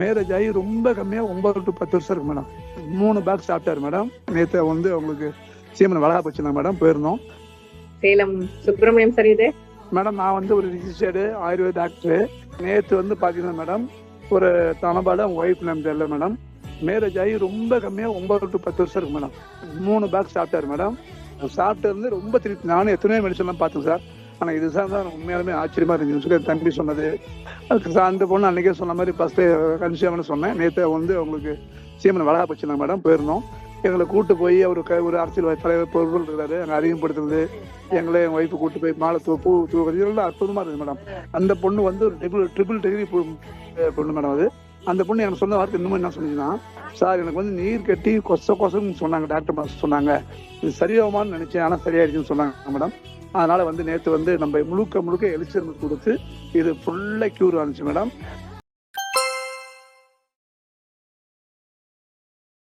Marriage ஆகி ரொம்ப கம்மியா 9 to 10 வருஷம் இருக்கு மேடம். 3 பேக் சாப்பிட்டாரு மேடம். நேற்று வந்து அவங்களுக்கு சீமன் வளகா போச்சுங்க மேடம், போயிருந்தோம். சேலம் சுப்பிரமணியம் சார் இது மேடம் நான் வந்து ஒரு ரிஜிஸ்டர்டு ஆயுர்வேத டாக்டர். நேற்று வந்து பார்த்தீங்கன்னா மேடம் ஒரு தனபாடு அவங்க ஒய்ஃப் நேம் தெரியல மேடம். மேரேஜ் ஆகி ரொம்ப கம்மியாக 9 to 10 வருஷம் இருக்கு மேடம். 3 பேக் சாப்பிட்டாரு மேடம். சாப்பிட்டு இருந்து ரொம்ப திருப்தி. நானும் எத்தனையோ மெடிசன்லாம் பார்த்தேன் சார். ஆனால் இது சார் தான் உண்மையாலுமே ஆச்சரியமா இருந்துச்சு. தம்பி சொன்னது அதுக்கு சார் அந்த பொண்ணு அன்றைக்கே சொன்ன மாதிரி ஃபஸ்ட்டு கன்சியூம்னு சொன்னேன். நேற்று வந்து அவங்களுக்கு சீமன் வளகா போச்சுங்க மேடம், போயிருந்தோம். எங்களை கூட்டு போய் ஒரு அரசியல் தலைவர் பொருள் இருக்காரு, அங்கே அறிமுகப்படுத்துறது, எங்களை என் ஒய்ஃபு கூட்டு போய் மாலை பூ தூக்குறது இதெல்லாம் அற்புதமாக இருக்குது மேடம். அந்த பொண்ணு வந்து ஒரு ட்ரிபிள் டிகிரி பொண்ணு மேடம். அது அந்த பொண்ணு எனக்கு சொன்ன வார்த்தை இன்னும் என்ன சொன்னீங்கன்னா, சார் எனக்கு வந்து நீர் கட்டி கொசன்னு சொன்னாங்க, டாக்டர் சொன்னாங்க, இது சரியாகுமான்னு நினைச்சேன், ஆனால் சரியாயிடுச்சுன்னு சொன்னாங்க மேடம். அதனால வந்து நேற்று வந்து நம்ம முழுக்க எலிச்சர் கொடுத்து இது ஃபுல்லாக க்யூர் ஆனிச்சு மேடம்.